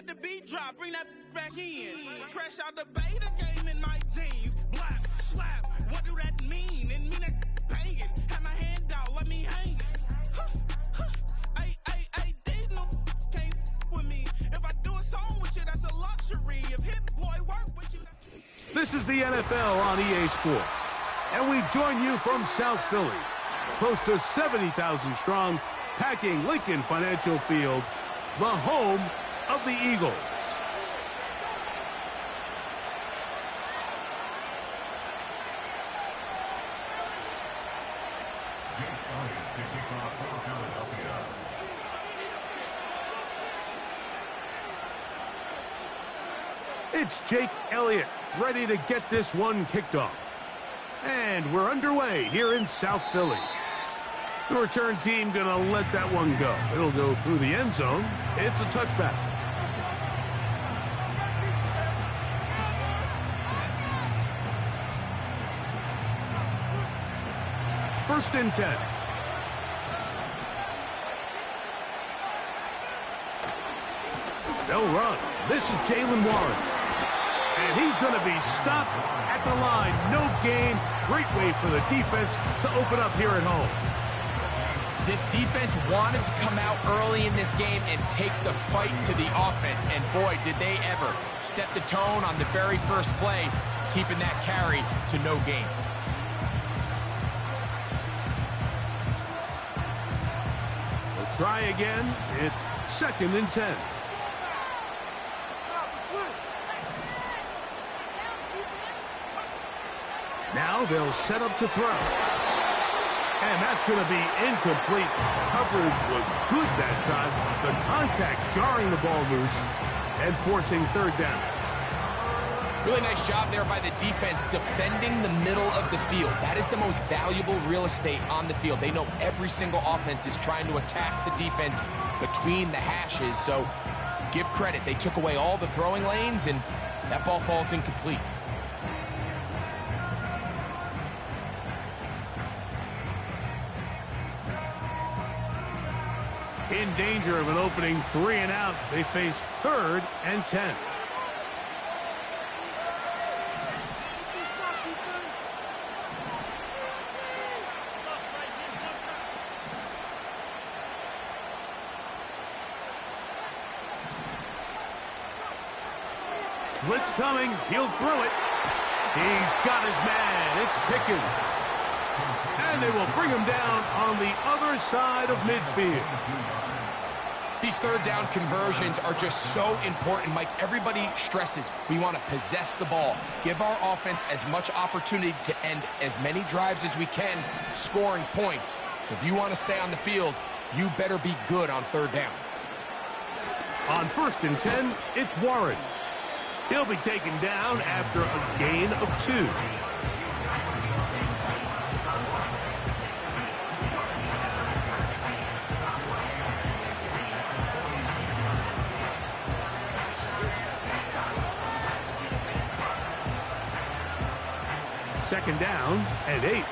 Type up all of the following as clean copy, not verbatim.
let the beat drop, bring that back in. Fresh out the beta game in my jeans. Blap, slap, what do that mean? It mean that banging. Have my hand out, let me hang it. Hey, these no can't with me. If I do a song with you, that's a luxury. If Hit Boy work with you. This is the NFL on EA Sports, and we join you from South Philly, close to 70,000 strong, packing Lincoln Financial Field, the home of the Eagles. It's Jake Elliott, ready to get this one kicked off. And we're underway here in South Philly. The return team gonna let that one go. It'll go through the end zone. It's a touchback. First and 10. They'll run. This is Jaylen Warren. And he's going to be stopped at the line. No gain. Great way for the defense to open up here at home. This defense wanted to come out early in this game and take the fight to the offense. And boy, did they ever set the tone on the very first play, keeping that carry to no gain. We'll try again. It's second and 10. Now they'll set up to throw. And that's going to be incomplete. Coverage was good that time. The contact jarring the ball loose and forcing third down. Really nice job there by the defense defending the middle of the field. That is the most valuable real estate on the field. They know every single offense is trying to attack the defense between the hashes. So give credit. They took away all the throwing lanes, and that ball falls incomplete. In danger of an opening 3 and out, they face third and 10. Blitz coming, he'll throw it. He's got his man, it's Pickens. And they will bring him down on the other side of midfield. These third down conversions are just so important, Mike. Everybody stresses we want to possess the ball, give our offense as much opportunity to end as many drives as we can, scoring points. So if you want to stay on the field, you better be good on third down. On first and 10, it's Warren. He'll be taken down after a gain of 2. Second down and 8.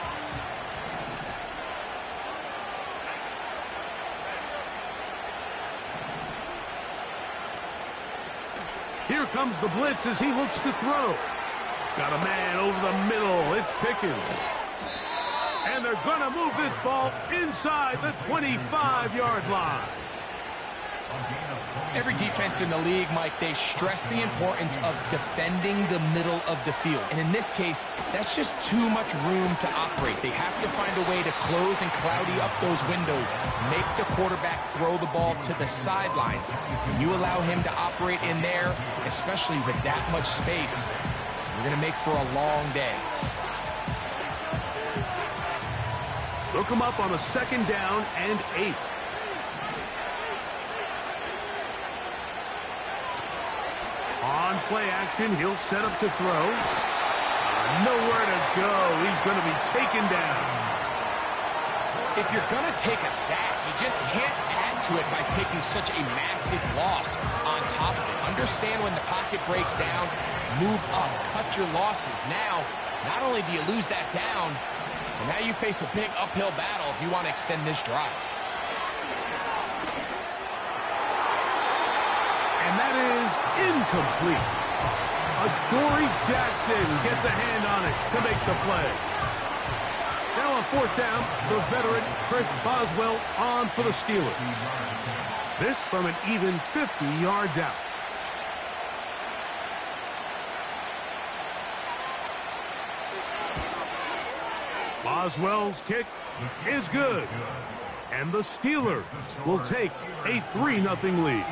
Here comes the blitz as he looks to throw. Got a man over the middle. It's Pickens. And they're going to move this ball inside the 25-yard line. Every defense in the league, Mike, they stress the importance of defending the middle of the field. And in this case, that's just too much room to operate. They have to find a way to close and cloudy up those windows, make the quarterback throw the ball to the sidelines. When you allow him to operate in there, especially with that much space, you're going to make for a long day. Look him up on a second down and 8. On play action, he'll set up to throw. Nowhere to go. He's going to be taken down. If you're going to take a sack, you just can't add to it by taking such a massive loss on top of it. Understand when the pocket breaks down, move up, cut your losses. Now, not only do you lose that down, but now you face a big uphill battle if you want to extend this drive. And that is is incomplete. Adoree Jackson gets a hand on it to make the play. Now on fourth down, the veteran Chris Boswell on for the Steelers. This from an even 50 yards out. Boswell's kick is good. And the Steelers will take a 3-0 lead.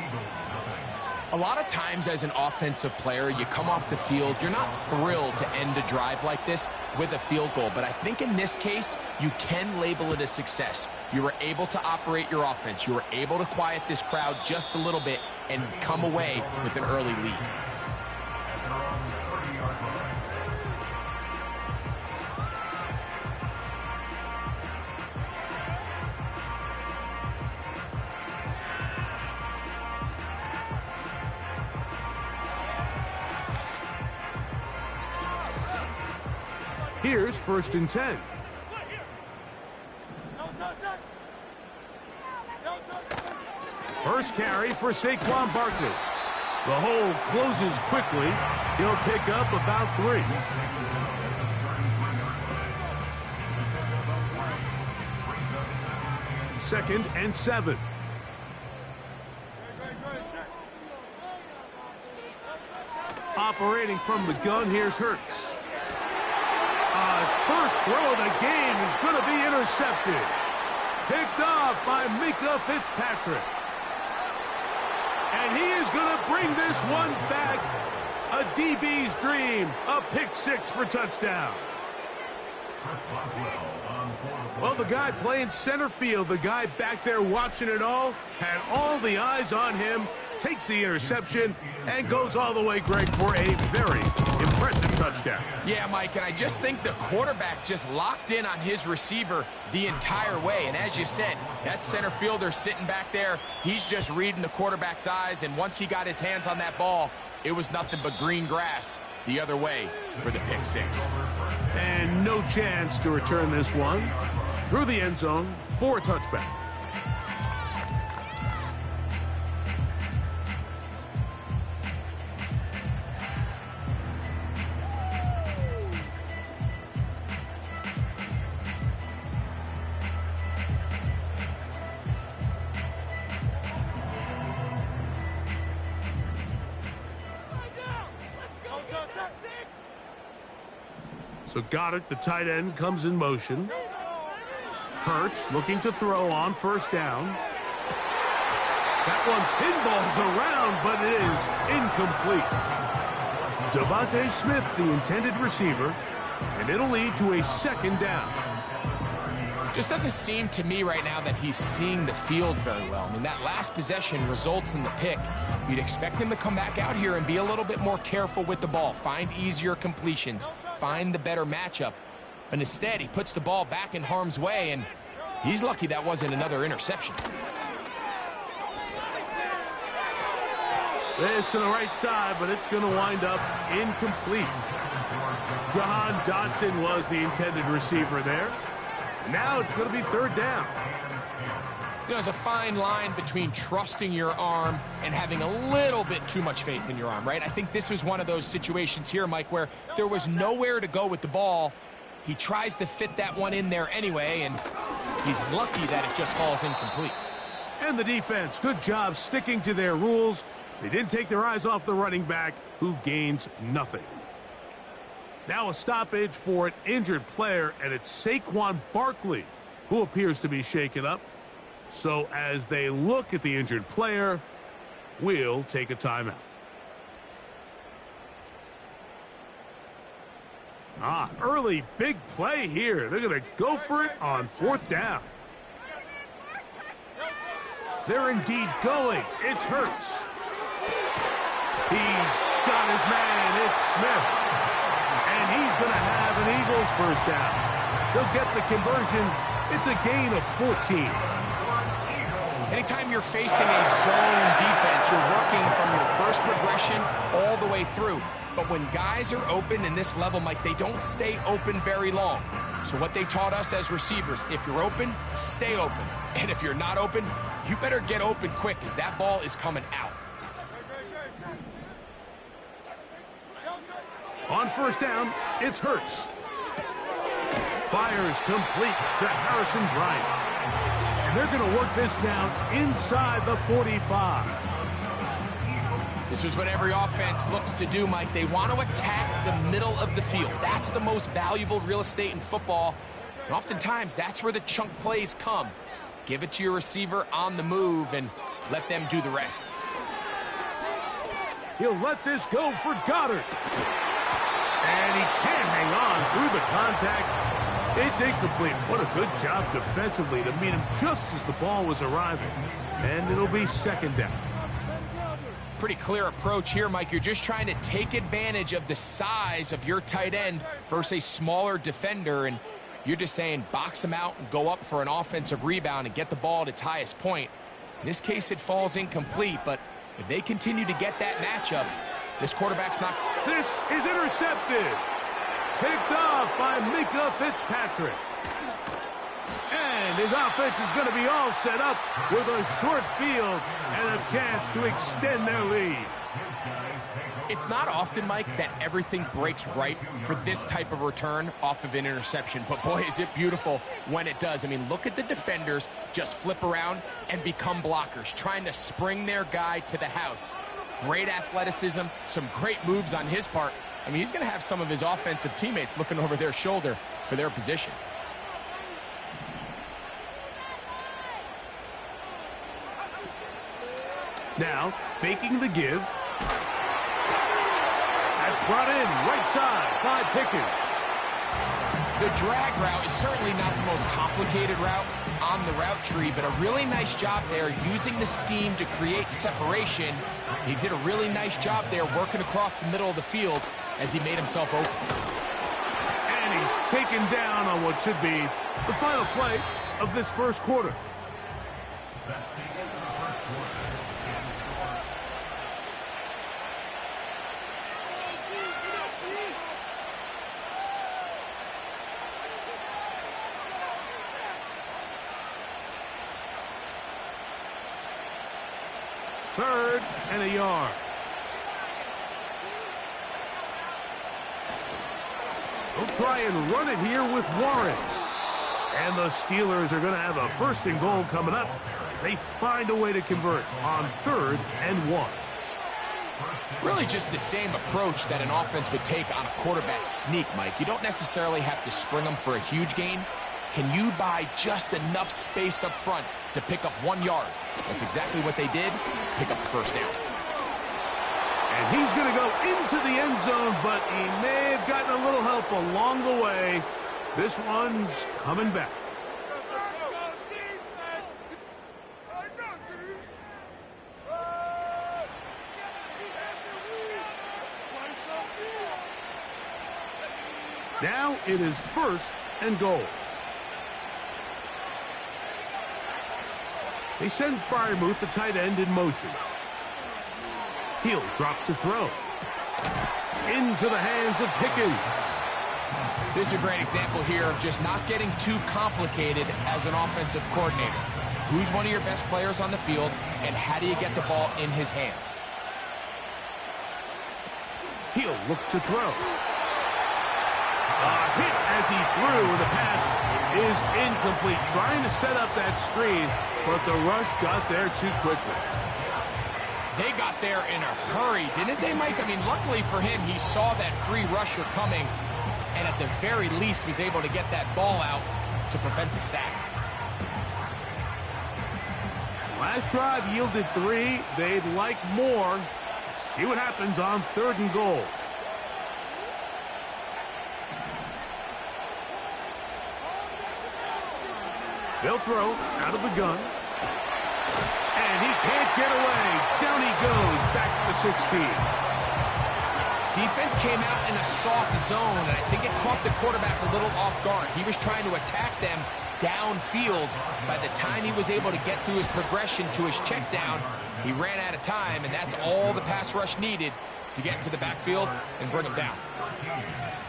A lot of times as an offensive player, you come off the field, you're not thrilled to end a drive like this with a field goal. But I think in this case, you can label it a success. You were able to operate your offense. You were able to quiet this crowd just a little bit and come away with an early lead. Here's 1st and 10. First carry for Saquon Barkley. The hole closes quickly. He'll pick up about 3. Second and 7. Operating from the gun, here's Hurts. His first throw of the game is going to be intercepted. Picked off by Minkah Fitzpatrick. And he is going to bring this one back. A DB's dream. A pick 6 for touchdown. Well, the guy playing center field, the guy back there watching it all, had all the eyes on him, takes the interception, and goes all the way, Greg, for a very impressive touchdown. Yeah, Mike, and I just think the quarterback just locked in on his receiver the entire way. And as you said, that center fielder sitting back there, he's just reading the quarterback's eyes, and once he got his hands on that ball, it was nothing but green grass the other way for the pick 6. And no chance to return this one through the end zone for a touchback. So Goddard, the tight end, comes in motion. Hurts looking to throw on 1st down. That one pinballs around, but it is incomplete. Devontae Smith, the intended receiver, and it'll lead to a 2nd down. Just doesn't seem to me right now that he's seeing the field very well. I mean, that last possession results in the pick. You'd expect him to come back out here and be a little bit more careful with the ball, find easier completions, find the better matchup. But instead, he puts the ball back in harm's way, and he's lucky that wasn't another interception. This to the right side, but it's going to wind up incomplete. Jahan Dotson was the intended receiver there. Now it's going to be 3rd down. You know, there's a fine line between trusting your arm and having a little bit too much faith in your arm, right? I think this was one of those situations here, Mike, where there was nowhere to go with the ball. He tries to fit that one in there anyway, and he's lucky that it just falls incomplete. And the defense, good job sticking to their rules. They didn't take their eyes off the running back, who gains nothing. Now a stoppage for an injured player, and it's Saquon Barkley who appears to be shaken up. So as they look at the injured player, we'll take a timeout. Early big play here. They're going to go for it on 4th down. They're indeed going. It's Hurts. He's got his man. It's Smith. And he's going to have an Eagles 1st down. They'll get the conversion. It's a gain of 14. Anytime you're facing a zone defense, you're working from your first progression all the way through. But when guys are open in this level, Mike, they don't stay open very long. So what they taught us as receivers, if you're open, stay open. And if you're not open, you better get open quick, because that ball is coming out. on first down, it's Hurts. Fires complete to Harrison Bryant. And they're going to work this down inside the 45. This is what every offense looks to do, Mike. They want to attack the middle of the field. That's the most valuable real estate in football. And oftentimes, that's where the chunk plays come. Give it to your receiver on the move and let them do the rest. He'll let this go for Goddard. And he can't hang on through the contact. It's incomplete. What a good job defensively to meet him just as the ball was arriving. And it'll be second down. Pretty clear approach here, Mike. You're just trying to take advantage of the size of your tight end versus a smaller defender, and you're just saying box him out and go up for an offensive rebound and get the ball at its highest point. In this case, it falls incomplete, but if they continue to get that matchup, this quarterback's not... This is intercepted. Picked off by Minkah Fitzpatrick. And his offense is going to be all set up with a short field and a chance to extend their lead. It's not often, Mike, that everything breaks right for this type of return off of an interception. But, boy, is it beautiful when it does. I mean, look at the defenders just flip around and become blockers, trying to spring their guy to the house. Great athleticism, some great moves on his part. I mean, he's going to have some of his offensive teammates looking over their shoulder for their position. Now, faking the give. That's brought in right side by Pickens. The drag route is certainly not the most complicated route on the route tree, but a really nice job there using the scheme to create separation. He did a really nice job there working across the middle of the field as he made himself open. And he's taken down on what should be the final play of this first quarter. Third and a yard. They'll try and run it here with Warren. And the Steelers are going to have a first and goal coming up as they find a way to convert on 3rd and 1. Really just the same approach that an offense would take on a quarterback sneak, Mike. You don't necessarily have to spring them for a huge gain. Can you buy just enough space up front to pick up 1 yard? That's exactly what they did. Pick up the first down. And he's going to go into the end zone, but he may have gotten a little help along the way. This one's coming back. Now it is 1st and goal. They send Freiermuth, the tight end, in motion. He'll drop to throw. Into the hands of Pickens. This is a great example here of just not getting too complicated as an offensive coordinator. Who's one of your best players on the field, and how do you get the ball in his hands? He'll look to throw. A hit as he threw, and the pass is incomplete. Trying to set up that screen, but the rush got there too quickly. They got there in a hurry, didn't they, Mike? I mean, luckily for him, he saw that free rusher coming, and at the very least was able to get that ball out to prevent the sack. Last drive yielded 3. They'd like more. See what happens on 3rd and goal. They'll throw out of the gun. And he can't get away. Down he goes, back to the 16. Defense came out in a soft zone, and I think it caught the quarterback a little off guard. He was trying to attack them downfield. By the time he was able to get through his progression to his check down, he ran out of time, and that's all the pass rush needed to get to the backfield and bring him down.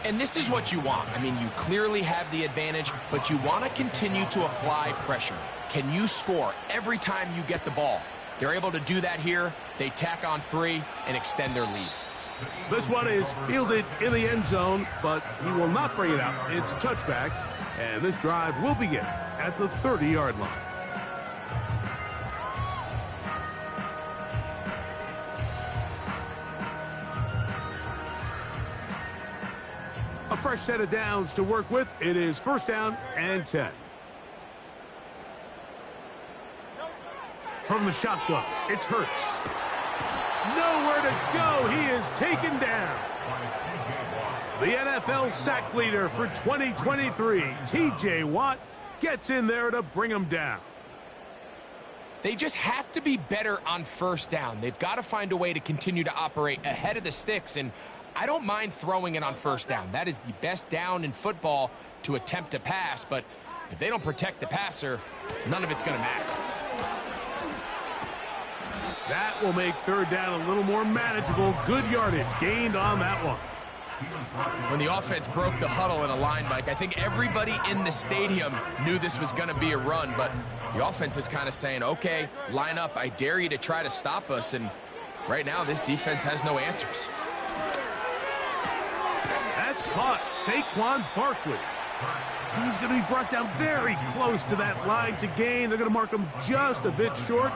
And this is what you want. I mean, you clearly have the advantage, but you want to continue to apply pressure. Can you score every time you get the ball? They're able to do that here. They tack on 3 and extend their lead. This one is fielded in the end zone, but he will not bring it out. It's a touchback, and this drive will begin at the 30-yard line. A fresh set of downs to work with. It is first down and 10. From the shotgun, it's Hurts. Nowhere to go. He is taken down. The NFL sack leader for 2023, T.J. Watt, gets in there to bring him down. They just have to be better on first down. They've got to find a way to continue to operate ahead of the sticks, and I don't mind throwing it on first down. That is the best down in football to attempt to pass, but if they don't protect the passer, none of it's going to matter. That will make third down a little more manageable. Good yardage gained on that one. When the offense broke the huddle in a line, Mike, I think everybody in the stadium knew this was going to be a run, but the offense is kind of saying, okay, line up. I dare you to try to stop us, and right now this defense has no answers. That's caught. Saquon Barkley. He's going to be brought down very close to that line to gain. They're going to mark him just a bit short.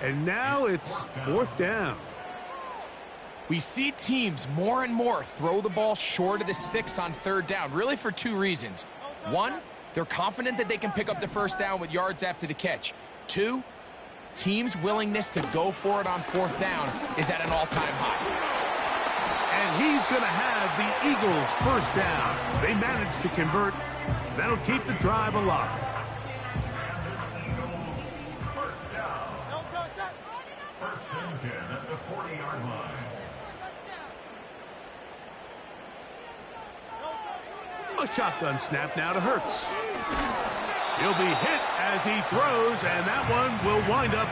And now it's fourth down. We see teams more and more throw the ball short of the sticks on third down, really for two reasons. One, they're confident that they can pick up the first down with yards after the catch. Two, teams' willingness to go for it on fourth down is at an all-time high. And he's going to have the Eagles first down. They managed to convert. That'll keep the drive alive. At the 40-yard line. A shotgun snap now to Hurts. He'll be hit as he throws, and that one will wind up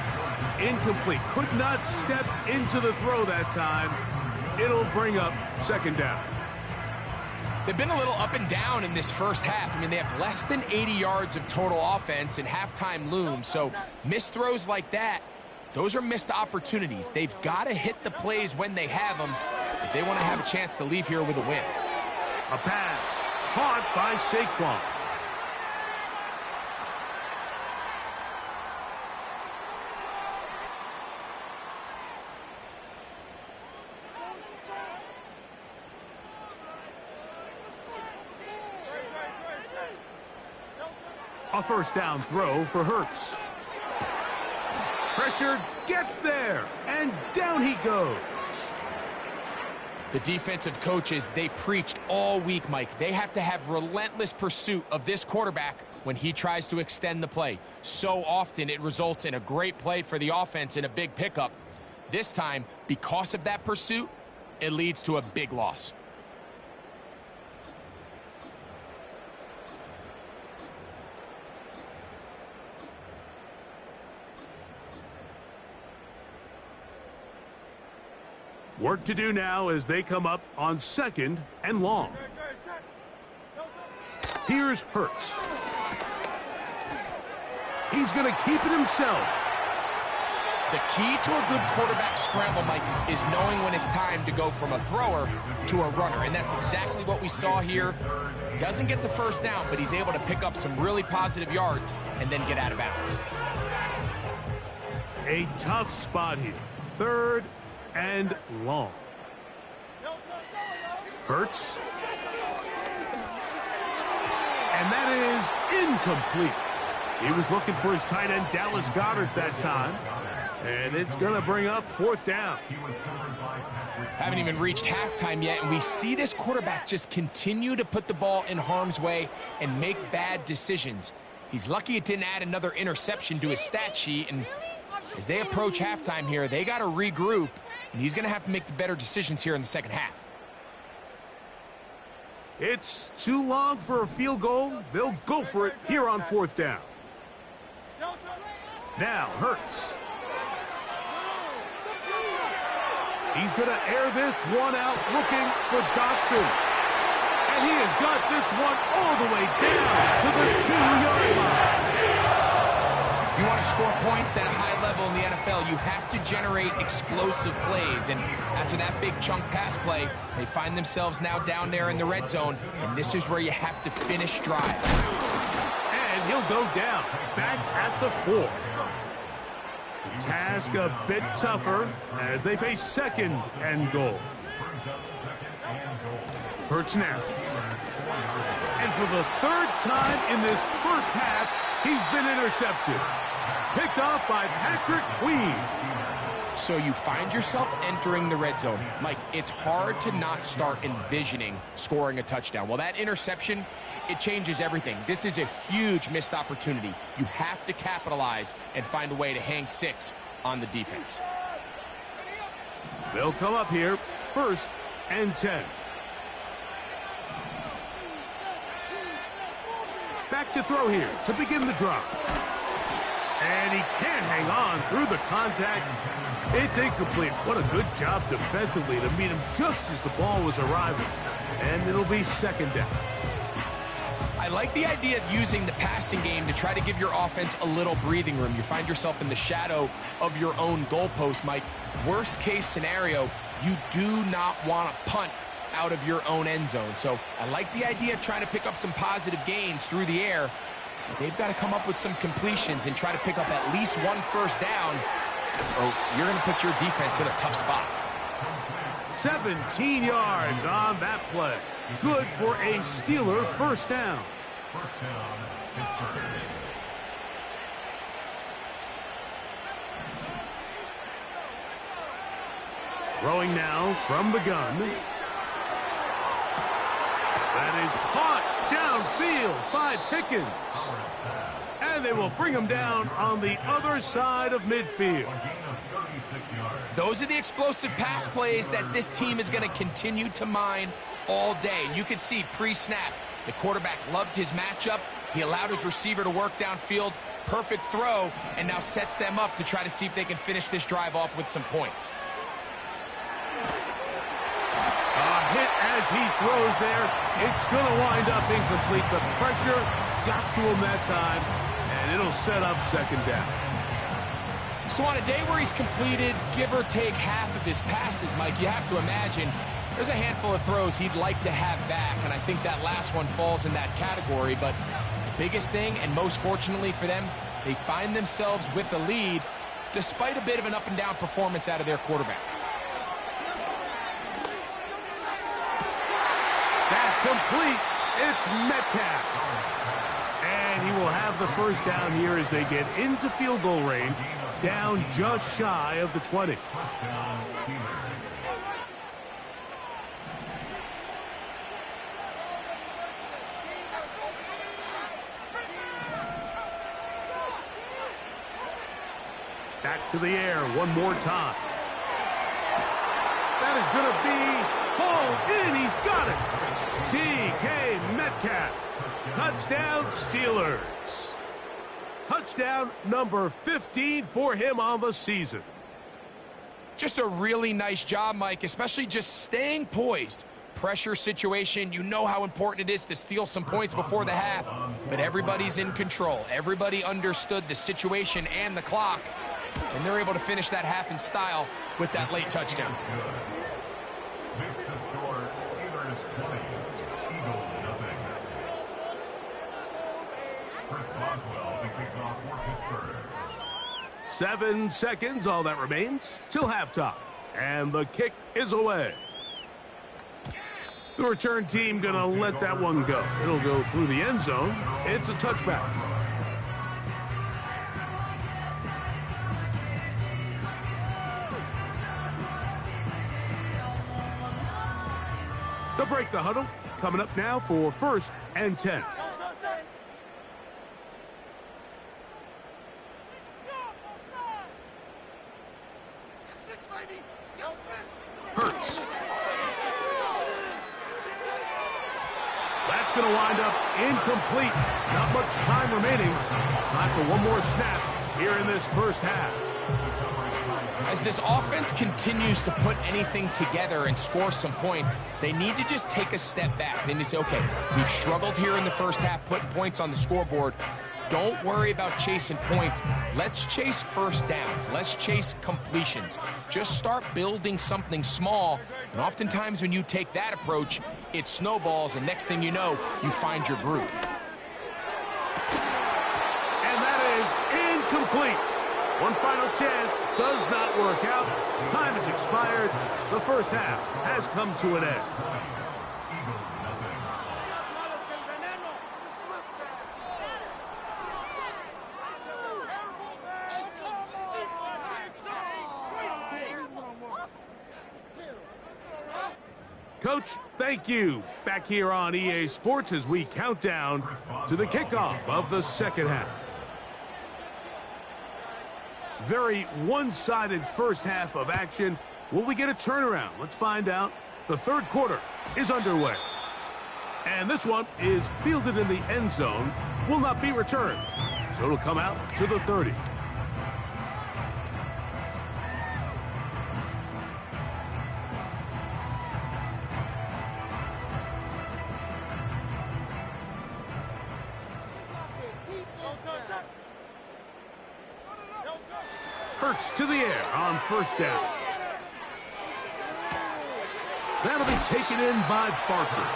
incomplete. Could not step into the throw that time. It'll bring up second down. They've been a little up and down in this first half. I mean, they have less than 80 yards of total offense, and halftime looms. So missed throws like that, those are missed opportunities. They've got to hit the plays when they have them if they want to have a chance to leave here with a win. A pass caught by Saquon. A first down throw for Hurts. Pressure gets there, and down he goes. The defensive coaches, they preached all week, Mike. They have to have relentless pursuit of this quarterback when he tries to extend the play. So often it results in a great play for the offense and a big pickup. This time, because of that pursuit, it leads to a big loss. Work to do now as they come up on second and long. Here's Hurts. He's going to keep it himself. The key to a good quarterback scramble, Mike, is knowing when it's time to go from a thrower to a runner, and that's exactly what we saw here. Doesn't get the first down, but he's able to pick up some really positive yards and then get out of bounds. A tough spot here. Third and long. Hurts. And that is incomplete. He was looking for his tight end, Dallas Goedert, that time. And it's going to bring up fourth down. Haven't even reached halftime yet, and we see this quarterback just continue to put the ball in harm's way and make bad decisions. He's lucky it didn't add another interception to his stat sheet, and as they approach halftime here, they got to regroup, and he's going to have to make the better decisions here in the second half. It's too long for a field goal. They'll go for it here on fourth down. Now, Hurts. He's going to air this one out, looking for Dotson. And he has got this one all the way down to the 2-yard line. If you want to to score points at a high level in the NFL, you have to generate explosive plays. And after that big chunk pass play, they find themselves now down there in the red zone, and this is where you have to finish drives. And he'll go down, back at the 4. The task a bit tougher as they face 2nd and goal. Hurts now. And for the 3rd time in this first half, he's been intercepted. Picked off by Patrick Queen. So you find yourself entering the red zone. Mike, it's hard to not start envisioning scoring a touchdown. Well, that interception, it changes everything. This is a huge missed opportunity. You have to capitalize and find a way to hang 6 on the defense. They'll come up here, 1st and 10. Back to throw here to begin the drop. And he can't hang on through the contact. It's incomplete. What a good job defensively to meet him just as the ball was arriving. And it'll be 2nd down. I like the idea of using the passing game to try to give your offense a little breathing room. You find yourself in the shadow of your own goalpost, Mike. Worst case scenario, you do not want to punt out of your own end zone. So I like the idea of trying to pick up some positive gains through the air. But they've got to come up with some completions and try to pick up at least 1 first down, or you're going to put your defense in a tough spot. 17 yards on that play. Good for a Steeler first down. Throwing now from the gun. That is caught downfield by Pickens. And they will bring him down on the other side of midfield. Those are the explosive pass plays that this team is going to continue to mine all day. You can see pre-snap, the quarterback loved his matchup. He allowed his receiver to work downfield. Perfect throw, and now sets them up to try to see if they can finish this drive off with some points. A hit as he throws there. It's going to wind up incomplete. The pressure got to him that time, and it'll set up 2nd down. So on a day where he's completed, give or take half of his passes, Mike, you have to imagine there's a handful of throws he'd like to have back, and I think that last one falls in that category. But the biggest thing, and most fortunately for them, they find themselves with a lead despite a bit of an up-and-down performance out of their quarterback. That's complete. It's Metcalf. And he will have the first down here as they get into field goal range, down just shy of the 20. Back to the air one more time. That is going to be hauled in. He's got it. DK Metcalf. Touchdown Steelers. Touchdown number 15 for him on the season. Just a really nice job, Mike, especially just staying poised. Pressure situation, you know how important it is to steal some points before the half, but everybody's in control. Everybody understood the situation and the clock, and they're able to finish that half in style with that late touchdown. Makes the score Steelers 20, Eagles nothing. Chris Boswell to kick off for Pittsburgh. 7 seconds, all that remains, till halftime. And the kick is away. The return team gonna let that one go. It'll go through the end zone. It's a touchback. They'll break the huddle. Coming up now for 1st and 10. Hurts. That's going to wind up incomplete. Not much time remaining. Time for one more snap here in this first half. As this offense continues to put anything together and score some points, they need to just take a step back. They need to say, okay, we've struggled here in the first half, putting points on the scoreboard. Don't worry about chasing points. Let's chase first downs. Let's chase completions. Just start building something small, and oftentimes when you take that approach, it snowballs, and next thing you know, you find your groove. And that is incomplete. One final chance does not work out. Time has expired. The first half has come to an end. Coach, thank you. Back here on EA Sports as we count down to the kickoff of the second half. Very one-sided first half of action. Will we get a turnaround? Let's find out. The third quarter is underway. And this one is fielded in the end zone. Will not be returned. So it'll come out to the 30. Hurts to the air on first down. That'll be taken in by Barker.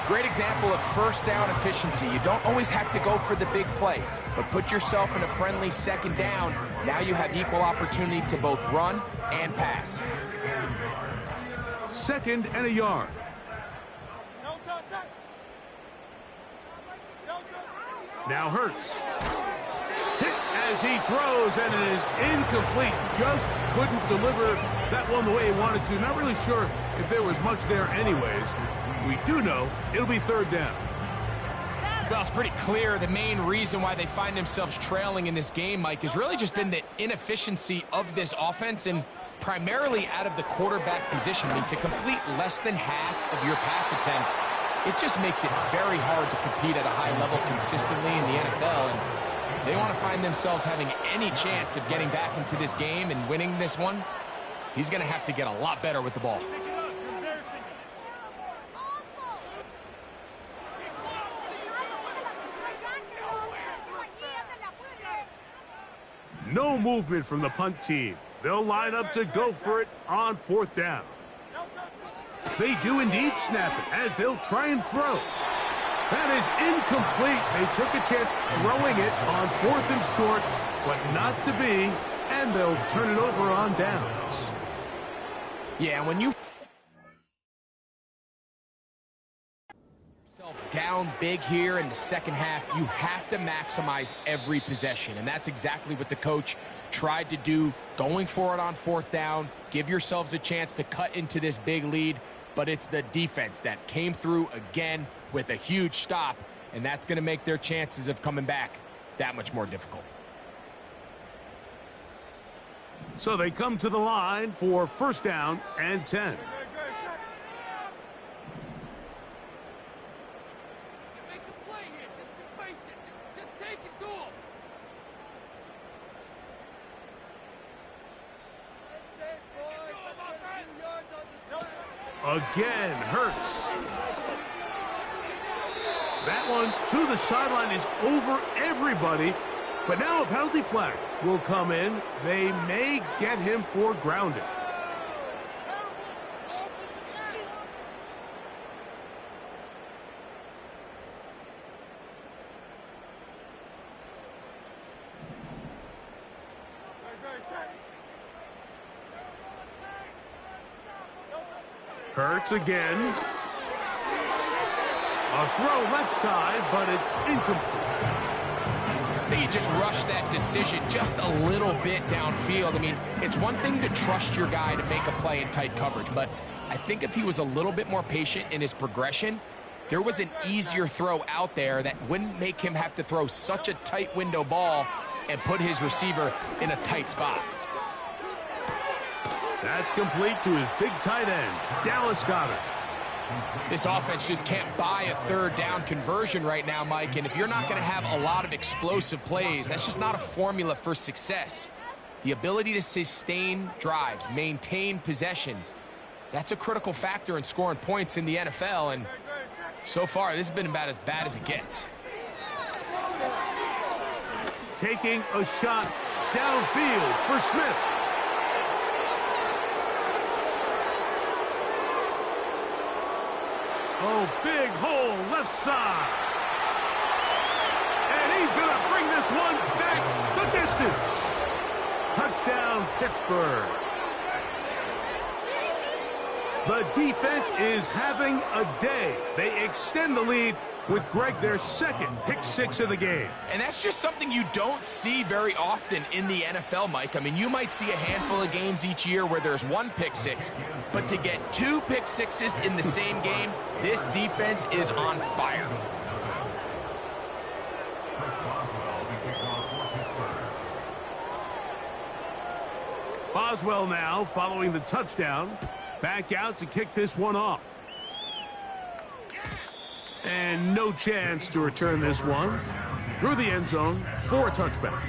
Great example of first down efficiency. You don't always have to go for the big play, but put yourself in a friendly second down. Now you have equal opportunity to both run and pass. Second and a yard. Now Hurts. Hit as he throws, and it is incomplete. Just couldn't deliver that one the way he wanted to. Not really sure if there was much there anyways. We do know it'll be third down. Well, it's pretty clear the main reason why they find themselves trailing in this game, Mike, has really just been the inefficiency of this offense and primarily out of the quarterback position. I mean, to complete less than half of your pass attempts, it just makes it very hard to compete at a high level consistently in the NFL. And they want to find themselves having any chance of getting back into this game and winning this one. He's going to have to get a lot better with the ball. No movement from the punt team. They'll line up to go for it on fourth down. They do indeed snap it as they'll try and throw. That is incomplete. They took a chance throwing it on fourth and short, but not to be, and they'll turn it over on downs. Yeah, when you down big here in the second half, you have to maximize every possession, and that's exactly what the coach tried to do, going for it on fourth down. Give yourselves a chance to cut into this big lead, but it's the defense that came through again with a huge stop, and that's going to make their chances of coming back that much more difficult. So they come to the line for first down and 10. Again, Hurts. That one to the sideline is over everybody. But now a penalty flag will come in. They may get him for grounding. Hurts again. A throw left side, but it's incomplete. I think he just rushed that decision just a little bit downfield. I mean, it's one thing to trust your guy to make a play in tight coverage, but I think if he was a little bit more patient in his progression, there was an easier throw out there that wouldn't make him have to throw such a tight window ball and put his receiver in a tight spot. That's complete to his big tight end, Dallas Goedert. This offense just can't buy a third down conversion right now, Mike, and if you're not going to have a lot of explosive plays, that's just not a formula for success. The ability to sustain drives, maintain possession, that's a critical factor in scoring points in the NFL, and so far this has been about as bad as it gets. taking a shot downfield for Smith. Oh, big hole left side. And he's going to bring this one back the distance. Touchdown, Pittsburgh. The defense is having a day. They extend the lead with Greg, their second pick six of the game. And that's just something you don't see very often in the NFL, Mike. I mean, you might see a handful of games each year where there's one pick six, but to get two pick sixes in the same game, this defense is on fire. Boswell now following the touchdown. Back out to kick this one off. And no chance to return this one through the end zone for a touchback.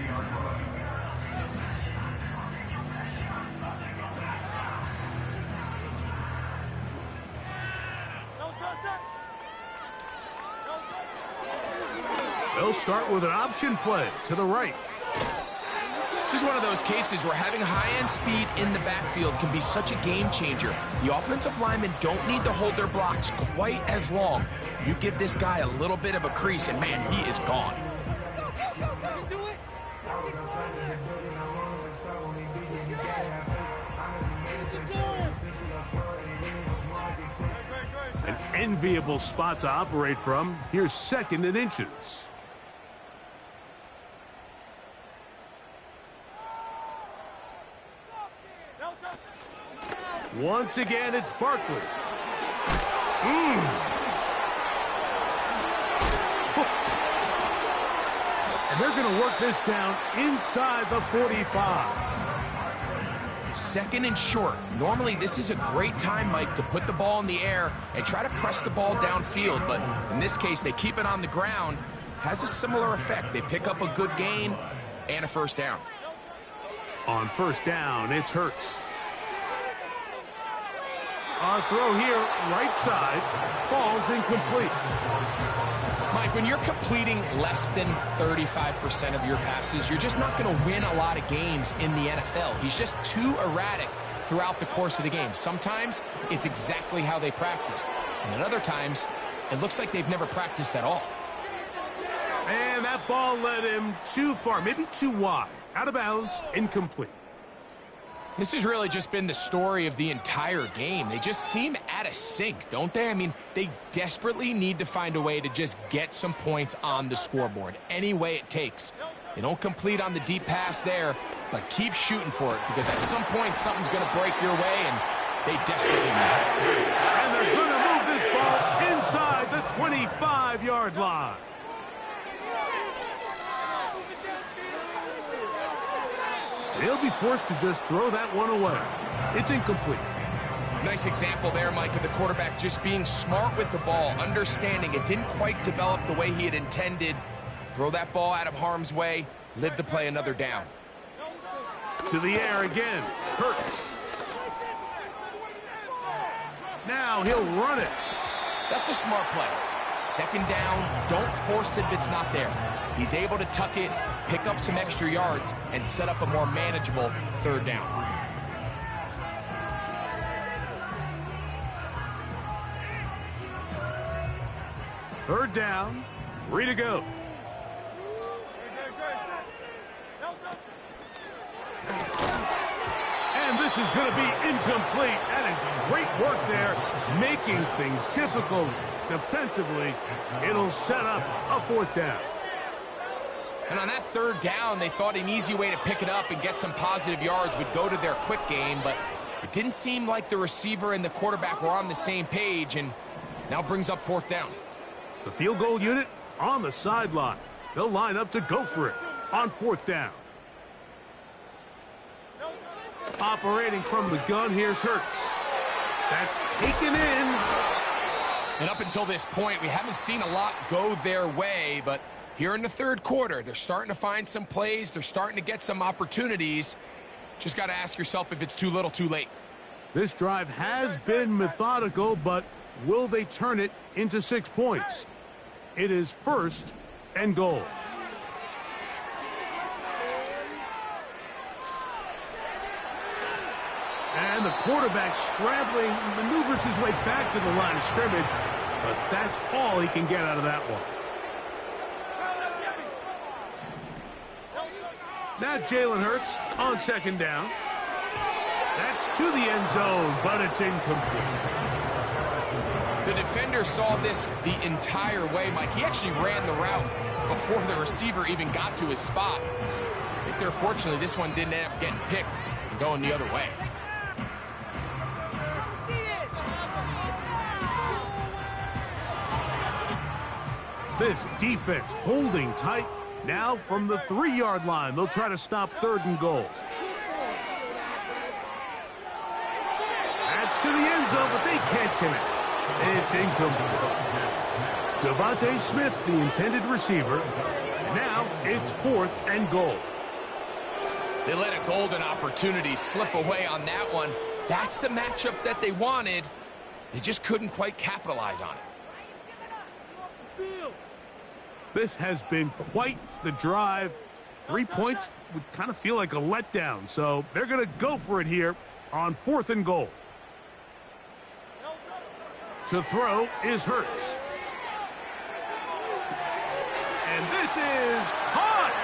They'll start with an option play to the right. This is one of those cases where having high-end speed in the backfield can be such a game changer. The offensive linemen don't need to hold their blocks quite as long. You give this guy a little bit of a crease, and man, he is gone. An enviable spot to operate from. Here's second and inches. Once again, it's Barkley. And they're going to work this down inside the 45. Second and short. Normally, this is a great time, Mike, to put the ball in the air and try to press the ball downfield. But in this case, they keep it on the ground. Has a similar effect. They pick up a good gain and a first down. On first down, it's Hurts. Our throw here, right side, falls incomplete. Mike, when you're completing less than 35% of your passes, you're just not going to win a lot of games in the NFL. He's just too erratic throughout the course of the game. Sometimes it's exactly how they practiced. And at other times, it looks like they've never practiced at all. And that ball led him too far, maybe too wide. Out of bounds, incomplete. This has really just been the story of the entire game. They just seem out of sync, don't they? I mean, they desperately need to find a way to just get some points on the scoreboard, any way it takes. They don't complete on the deep pass there, but keep shooting for it, because at some point, something's going to break your way, and they desperately need it. And they're going to move this ball inside the 25-yard line. They'll be forced to just throw that one away. It's incomplete. Nice example there, Mike, of the quarterback just being smart with the ball, understanding it didn't quite develop the way he had intended. Throw that ball out of harm's way, live to play another down. To the air again, Hurts. Now he'll run it. That's a smart play. Second down, don't force it if it's not there. He's able to tuck it, pick up some extra yards, and set up a more manageable third down. Third down, 3 to go. And this is going to be incomplete. That is great work there, making things difficult defensively. It'll set up a fourth down. And on that third down, they thought an easy way to pick it up and get some positive yards would go to their quick game, but it didn't seem like the receiver and the quarterback were on the same page, and now brings up fourth down. The field goal unit on the sideline. They'll line up to go for it on fourth down. Operating from the gun, here's Hurts. That's taken in. And up until this point, we haven't seen a lot go their way, but here in the third quarter, they're starting to find some plays. They're starting to get some opportunities. Just got to ask yourself if it's too little, too late. This drive has been methodical, but will they turn it into 6 points? It is first and goal. the quarterback scrambling, maneuvers his way back to the line of scrimmage, but that's all he can get out of that one. Now Jalen Hurts on second down. That's to the end zone, but it's incomplete. The defender saw this the entire way, Mike. He actually ran the route before the receiver even got to his spot. I think there, fortunately, this one didn't end up getting picked and going the other way. This defense holding tight. Now from the 3-yard line, they'll try to stop 3rd and goal. That's to the end zone, but they can't connect. It's incomplete. Devontae Smith, the intended receiver. And now it's 4th and goal. They let a golden opportunity slip away on that one. That's the matchup that they wanted. They just couldn't quite capitalize on it. This has been quite the drive. 3 points would kind of feel like a letdown, so they're going to go for it here on 4th and goal. To throw is Hurts. And this is caught.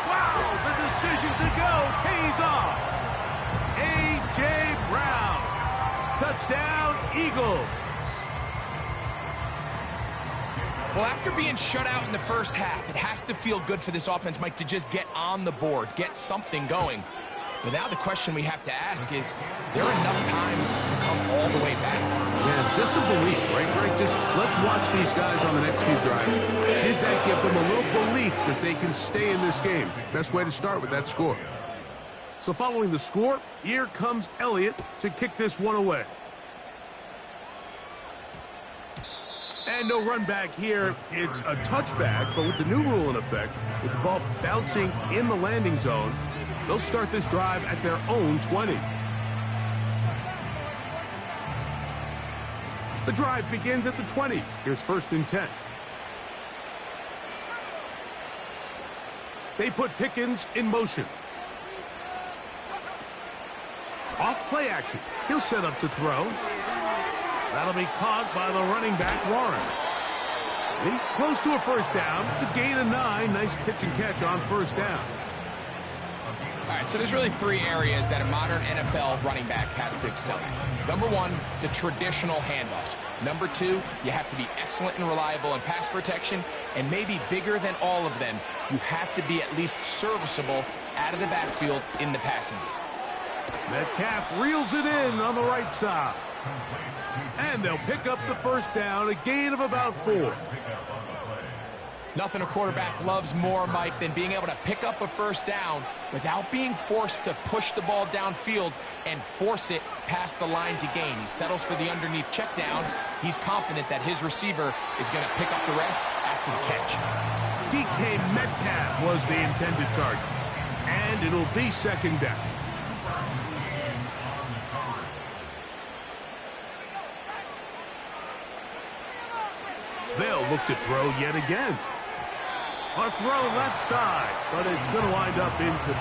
Wow, the decision to go pays off. A.J. Brown. Touchdown, Eagles. Well, after being shut out in the first half, it has to feel good for this offense, Mike, to just get on the board, get something going. But now the question we have to ask is there enough time to come all the way back? Yeah, just some belief, right, Greg? Just let's watch these guys on the next few drives. Did that give them a little belief that they can stay in this game? Best way to start with that score. So following the score, here comes Elliott to kick this one away. And no run back here. It's a touchback, but with the new rule in effect, with the ball bouncing in the landing zone, they'll start this drive at their own 20. The drive begins at the 20. Here's 1st and 10. They put Pickens in motion. Off play action. He'll set up to throw. That'll be caught by the running back, Warren. And he's close to a 1st down. It's a gain of 9. Nice pitch and catch on 1st down. All right, so there's really 3 areas that a modern NFL running back has to excel at. Number 1, the traditional handoffs. Number 2, you have to be excellent and reliable in pass protection. And maybe bigger than all of them, you have to be at least serviceable out of the backfield in the passing game. Metcalf reels it in on the right side. And they'll pick up the 1st down, a gain of about 4. Nothing a quarterback loves more, Mike, than being able to pick up a 1st down without being forced to push the ball downfield and force it past the line to gain. He settles for the underneath check down. He's confident that his receiver is going to pick up the rest after the catch. DK Metcalf was the intended target. And it'll be 2nd down. They'll look to throw yet again. A throw left side, but it's going to wind up incomplete.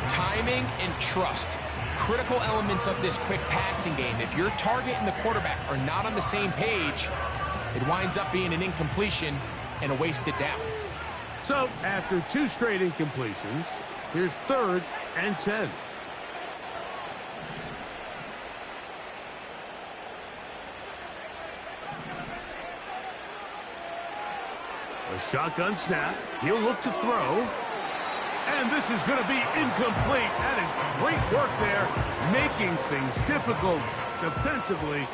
Timing and trust, critical elements of this quick passing game. If your target and the quarterback are not on the same page, it winds up being an incompletion and a wasted down. So after 2 straight incompletions, here's 3rd and 10. A shotgun snap. He'll look to throw. And this is going to be incomplete. That is great work there, making things difficult defensively.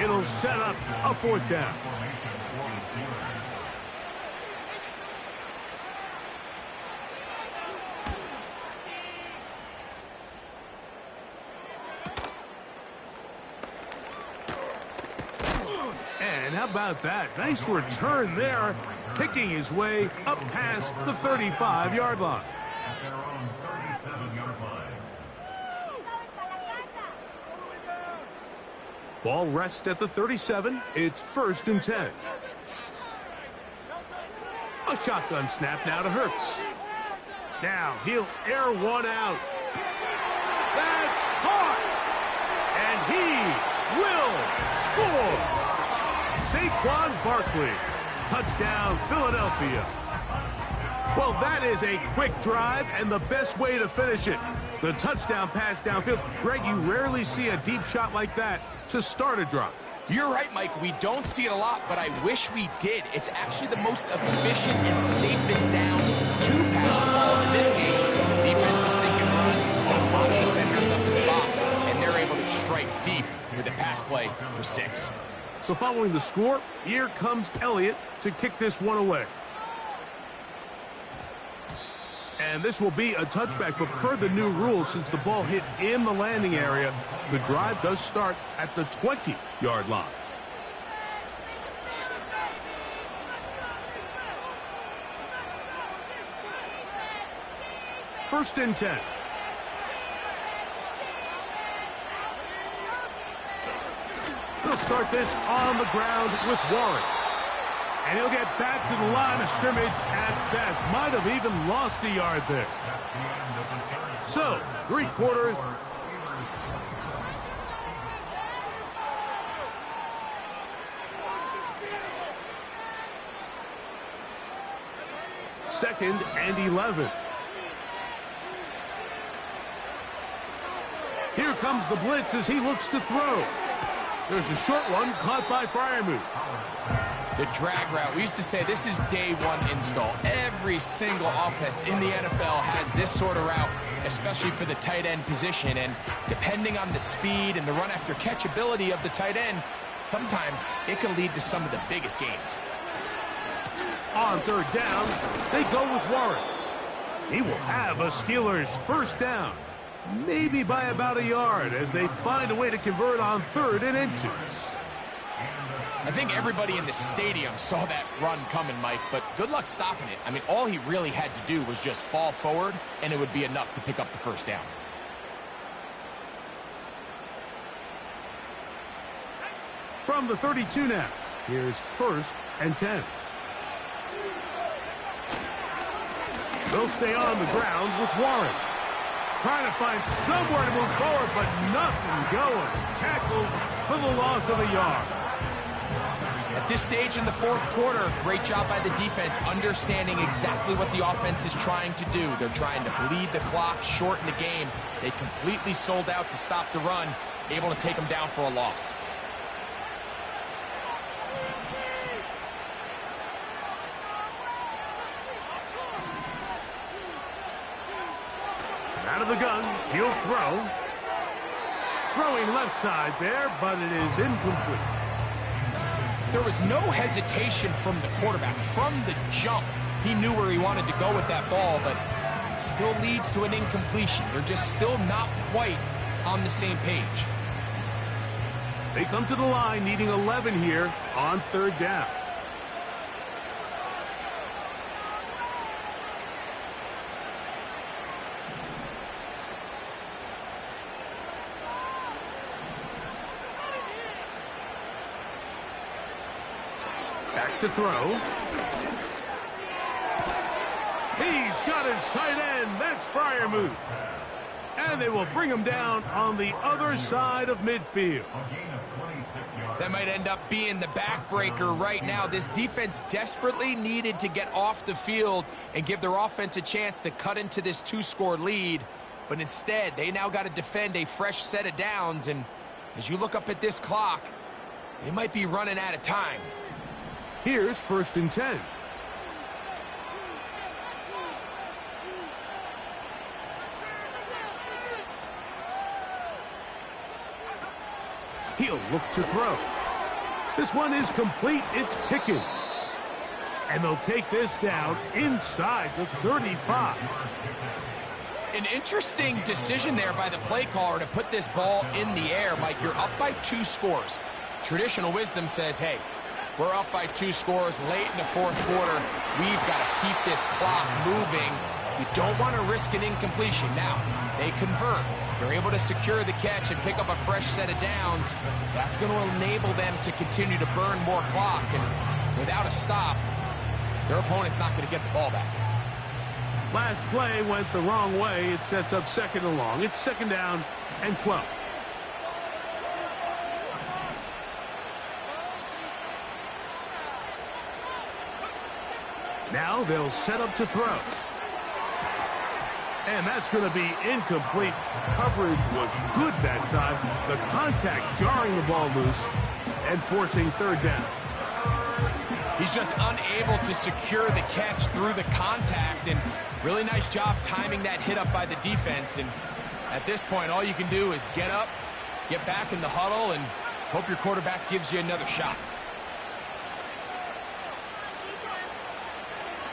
It'll set up a 4th down. And how about that? Nice return there, picking his way up past the 35-yard line. At their own 37-yard line. Ball rests at the 37. It's 1st and 10. A shotgun snap now to Hurts. Now he'll air one out. That's caught! Saquon Barkley. Touchdown, Philadelphia. Well, that is a quick drive and the best way to finish it. The touchdown pass downfield. Greg, you rarely see a deep shot like that to start a drive. You're right, Mike. We don't see it a lot, but I wish we did. It's actually the most efficient and safest down to pass the ball. In this case, the defense is thinking run, a lot of defenders up in the box, and they're able to strike deep with a pass play for 6. So following the score, here comes Elliott to kick this one away. And this will be a touchback, but per the new rules, since the ball hit in the landing area, the drive does start at the 20-yard line. First and 10. They'll start this on the ground with Warren. And he'll get back to the line of scrimmage at best. Might have even lost a yard there. So, 3 quarters. Second and 11. Here comes the blitz as he looks to throw. There's a short one caught by Freiermuth. The drag route. We used to say this is day 1 install. Every single offense in the NFL has this sort of route, especially for the tight end position. And depending on the speed and the run after catch ability of the tight end, sometimes it can lead to some of the biggest gains. On third down, they go with Warren. He will have a Steelers first down. Maybe by about a yard as they find a way to convert on 3rd and inches. I think everybody in the stadium saw that run coming, Mike, but good luck stopping it. I mean, all he really had to do was just fall forward, and it would be enough to pick up the first down. From the 32 now, here's 1st and 10. They'll stay on the ground with Warren. Trying to find somewhere to move forward, but nothing going. Tackled for the loss of a yard. At this stage in the 4th quarter, great job by the defense, understanding exactly what the offense is trying to do. They're trying to bleed the clock, shorten the game. They completely sold out to stop the run, able to take them down for a loss. Out of the gun, he'll throw. Throwing left side there, but it is incomplete. There was no hesitation from the quarterback. From the jump, he knew where he wanted to go with that ball, but it still leads to an incompletion. They're just still not quite on the same page. They come to the line needing 11 here on 3rd down. Back to throw. He's got his tight end. That's Freiermuth. And they will bring him down on the other side of midfield. That might end up being the backbreaker right now. This defense desperately needed to get off the field and give their offense a chance to cut into this 2-score lead. But instead, they now got to defend a fresh set of downs. And as you look up at this clock, they might be running out of time. Here's 1st and 10. He'll look to throw. This one is complete. It's Pickens. And they'll take this down inside the 35. An interesting decision there by the play caller to put this ball in the air. Mike, you're up by 2 scores. Traditional wisdom says, hey, we're up by 2 scores late in the 4th quarter. We've got to keep this clock moving. You don't want to risk an incompletion. Now, they convert. They're able to secure the catch and pick up a fresh set of downs. That's going to enable them to continue to burn more clock. And without a stop, their opponent's not going to get the ball back. Last play went the wrong way. It sets up 2nd and long. It's 2nd down and 12. Now they'll set up to throw. And that's going to be incomplete. Coverage was good that time. The contact jarring the ball loose and forcing third down. He's just unable to secure the catch through the contact, and really nice job timing that hit up by the defense. And at this point, all you can do is get up, get back in the huddle, and hope your quarterback gives you another shot.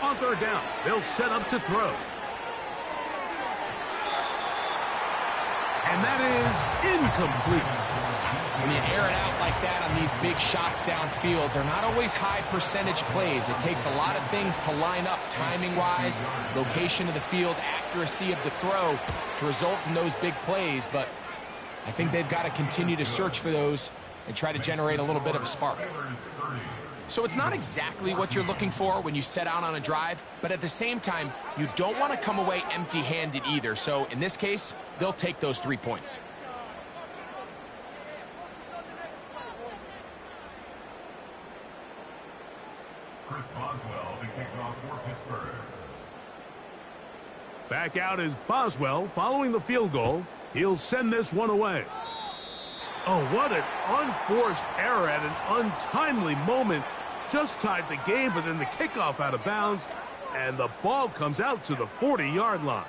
On third down, they'll set up to throw. And that is incomplete. When you air it out like that on these big shots downfield, they're not always high percentage plays. It takes a lot of things to line up timing-wise, location of the field, accuracy of the throw to result in those big plays. But I think they've got to continue to search for those and try to generate a little bit of a spark. So it's not exactly what you're looking for when you set out on a drive, but at the same time, you don't want to come away empty-handed either. So in this case, they'll take those 3 points. Chris Boswell to kick off for Pittsburgh. Back out is Boswell following the field goal. He'll send this one away. Oh, what an unforced error at an untimely moment. Just tied the game, but then the kickoff out of bounds, and the ball comes out to the 40-yard line.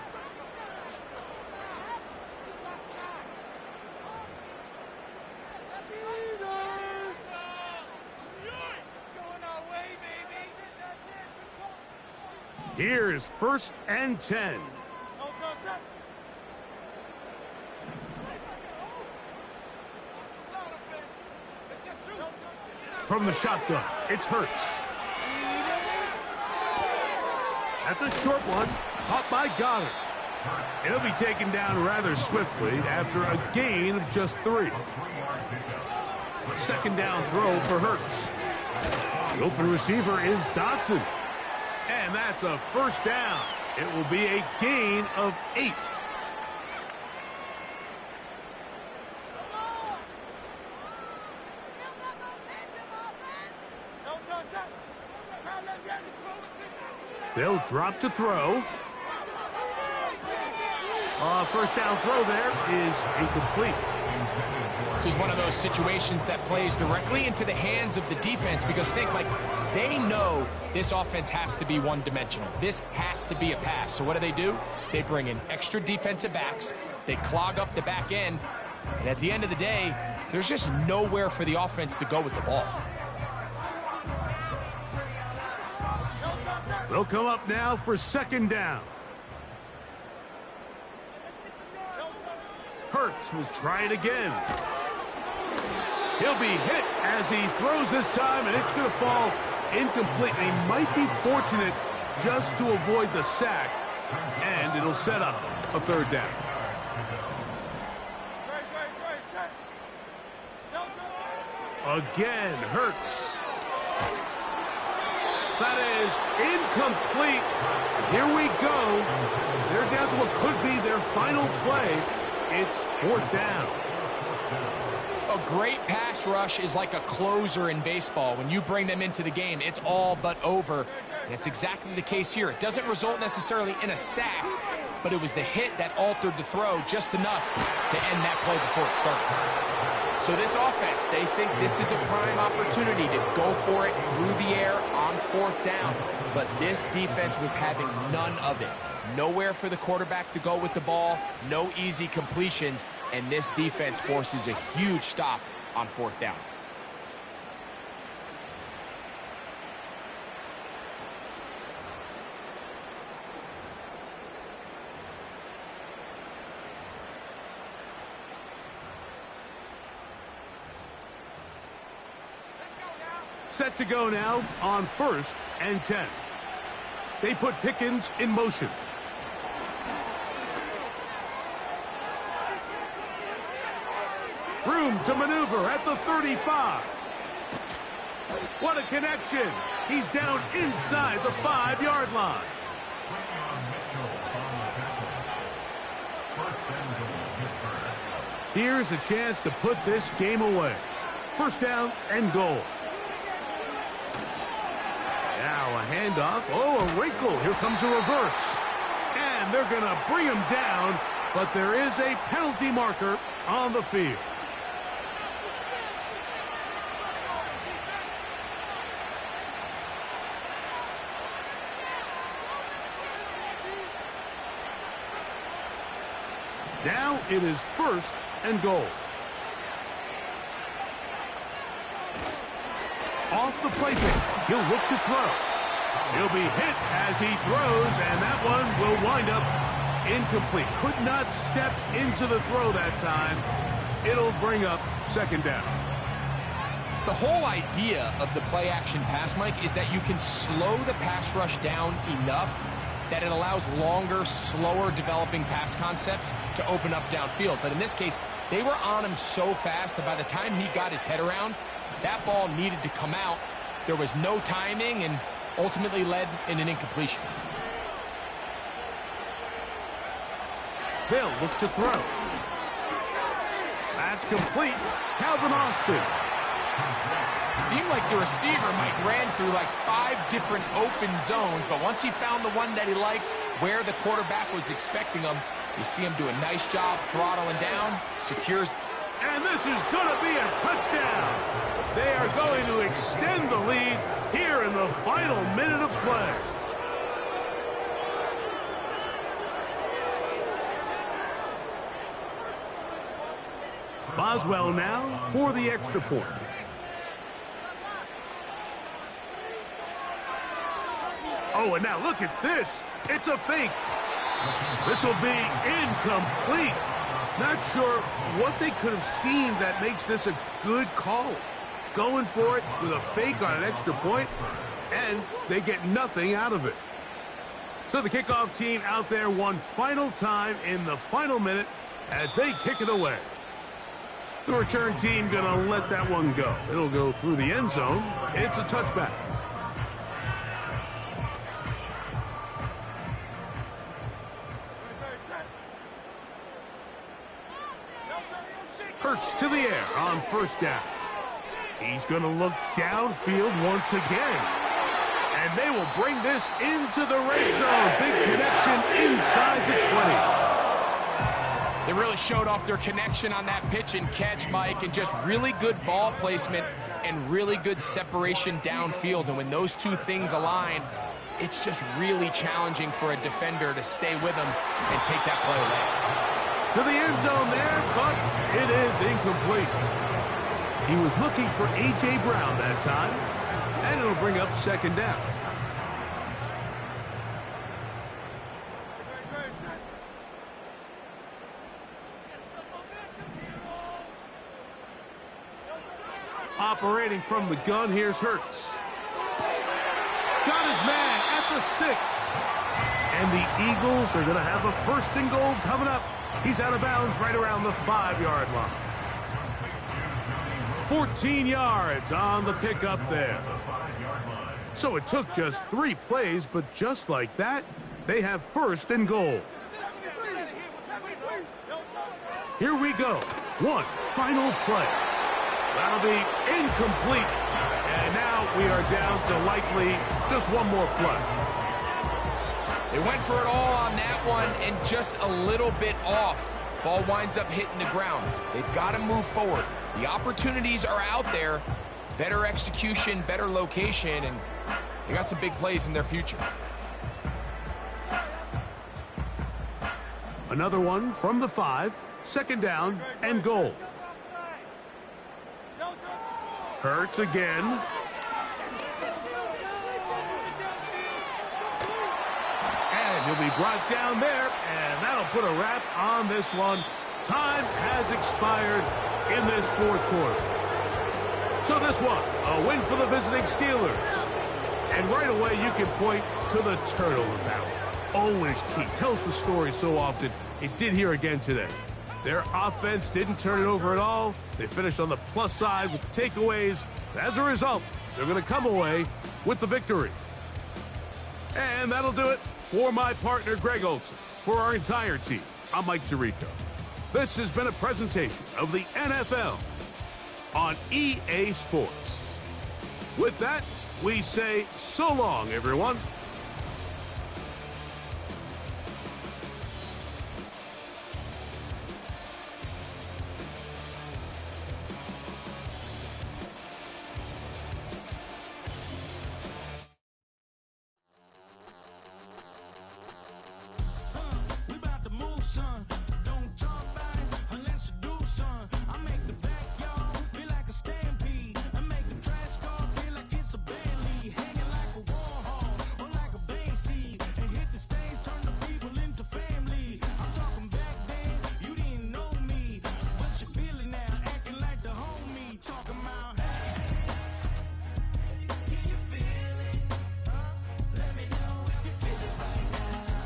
Here's 1st and 10. From the shotgun, it's Hurts. That's a short one, caught by Goddard. It'll be taken down rather swiftly after a gain of just 3. Second down throw for Hurts. The open receiver is Dotson. And that's a first down. It will be a gain of 8. They'll drop to throw. First down throw there is incomplete. This is one of those situations that plays directly into the hands of the defense, because think, like, they know this offense has to be one-dimensional. This has to be a pass. So what do? They bring in extra defensive backs. They clog up the back end. And at the end of the day, there's just nowhere for the offense to go with the ball. They'll come up now for second down. Hurts will try it again. He'll be hit as he throws this time, and it's going to fall incomplete. They might be fortunate just to avoid the sack, and it'll set up a third down. Again, Hurts. That is incomplete. Here we go. They're down to what could be their final play. It's 4th down. A great pass rush is like a closer in baseball. When you bring them into the game, it's all but over. And it's exactly the case here. It doesn't result necessarily in a sack, but it was the hit that altered the throw just enough to end that play before it started. So this offense, they think this is a prime opportunity to go for it through the air on 4th down. But this defense was having none of it. Nowhere for the quarterback to go with the ball, no easy completions, and this defense forces a huge stop on 4th down. Set to go now on 1st and 10. They put Pickens in motion. Room to maneuver at the 35. What a connection. He's down inside the 5-yard line. Here's a chance to put this game away. First down and goal. Now a handoff. Oh, a wrinkle. Here comes a reverse. And they're going to bring him down, but there is a penalty marker on the field. Now it is 1st and goal. Off the play fake. He'll look to throw. He'll be hit as he throws, and that one will wind up incomplete. Could not step into the throw that time. It'll bring up 2nd down. The whole idea of the play-action pass, Mike, is that you can slow the pass rush down enough that it allows longer, slower developing pass concepts to open up downfield. But in this case, they were on him so fast that by the time he got his head around, that ball needed to come out. There was no timing and ultimately led in an incompletion. They'll look to throw. That's complete. Calvin Austin. Seemed like the receiver, Mike, ran through like 5 different open zones, but once he found the one that he liked, where the quarterback was expecting him, you see him do a nice job throttling down, secures. And this is going to be a touchdown. They are going to extend the lead here in the final minute of play. Boswell now for the extra point. Oh, and now look at this. It's a fake. This will be incomplete. Not sure what they could have seen that makes this a good call. Going for it with a fake on an extra point, and they get nothing out of it. So the kickoff team out there one final time in the final minute as they kick it away. The return team going to let that one go. It'll go through the end zone. It's a touchback. Hurts to the air on 1st down. He's going to look downfield once again. And they will bring this into the red zone. Big connection inside the 20. They really showed off their connection on that pitch and catch, Mike, and just really good ball placement and really good separation downfield. And when those two things align, it's just really challenging for a defender to stay with them and take that play away. To the end zone there, but it is incomplete. He was looking for A.J. Brown that time, and it'll bring up 2nd down. Operating from the gun, here's Hurts. Got his man at the 6. And the Eagles are going to have a 1st and goal coming up. He's out of bounds right around the 5-yard line. 14 yards on the pickup there. So it took just 3 plays, but just like that, they have 1st and goal. Here we go. One final play. That'll be incomplete. And now we are down to likely just one more play. They went for it all on that one and just a little bit off. Ball winds up hitting the ground. They've got to move forward. The opportunities are out there. Better execution, better location, and they got some big plays in their future. Another one from the 5. 2nd down and goal. Hurts again. He'll be brought down there, and that'll put a wrap on this one. Time has expired in this 4th quarter. So this one, a win for the visiting Steelers. And right away, you can point to the turnover battle. Always key. Tells the story so often. It did here again today. Their offense didn't turn it over at all. They finished on the plus side with the takeaways. As a result, they're going to come away with the victory. And that'll do it. For my partner, Greg Olson, for our entire team, I'm Mike Tirico. This has been a presentation of the NFL on EA Sports. With that, we say so long, everyone. We about to move, son. Don't talk about it unless you do, son. I make the backyard feel like a stampede. I make the trash car feel like it's a band lead. Hanging like a Warhol or like a band seed. And hit the stage, turn the people into family. I'm talking back then, you didn't know me. But you feel it now, acting like the homie. Talking about, hey, can you feel it? Let me know if you feel it right now.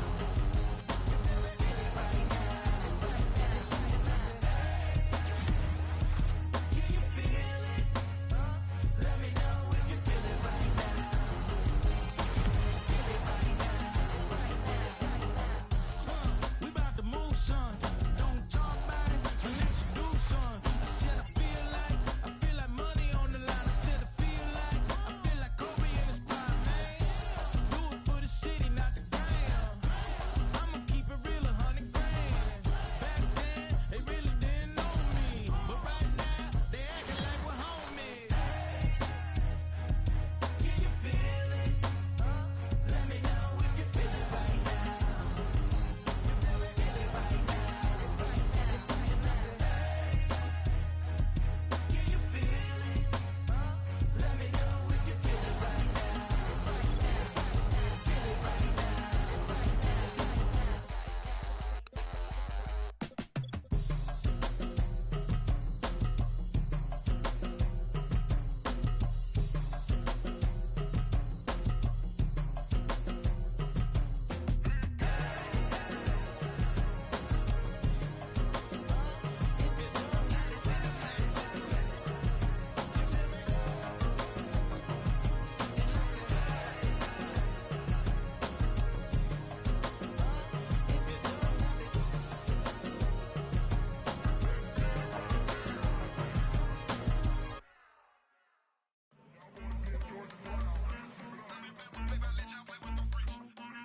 Can you feel it? Let me know if you feel it right now. Feel it right now. We about to move, son. Don't talk about it unless you do, son. I said I feel like money on the line. I said I feel like Kobe in his prime, man. Do it for the city, not the gram. I'ma keep it real, 100 grand. Back then, they really didn't know me. But right now, they acting like we're homies. Can you feel it? Let me know if you feel it right now. Feel it right now. Can you feel it? Let me know if you feel it right now. Feel it right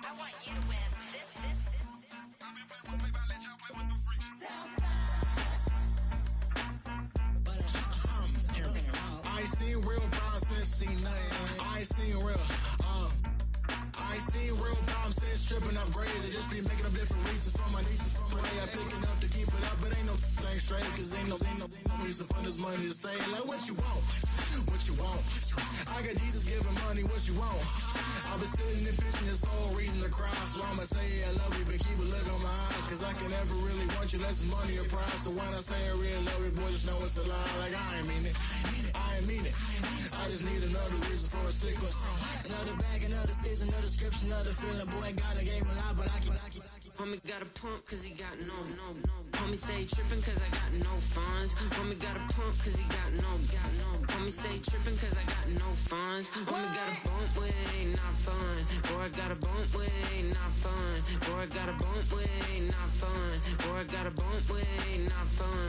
I want you to win this. I ain't seen real problems since seen nothing. I ain't seen real problems since tripping off grades. I just be making up different reasons for my nieces. From my day I pick enough to keep it up, but ain't no thing straight. Cause ain't no reason for this money to stay. Like what you want? What you want? I got Jesus giving money, what you want? I've been sitting and pitching this for a reason to cry. So I'ma say I love you, but keep a look on my eye. Cause I can never really want you unless it's money or prize. So when I say I really love you, boy, just know it's a lie. Like I ain't mean it. I ain't mean it. I just need another reason for a sequence. Another bag, another season, another description, another feeling. Boy, got a game a lot, but I keep. Homie got a pump cause he got no. Homie stay trippin' cause I got no funds. Homie got a pump cause he got no. Homie stay trippin' cause I got no funds. Homie got a bump with it ain't not fun. Boy, I got a bump with it ain't not fun. Boy, I got a bump with it ain't not fun. Boy, I got a bump with it ain't not fun.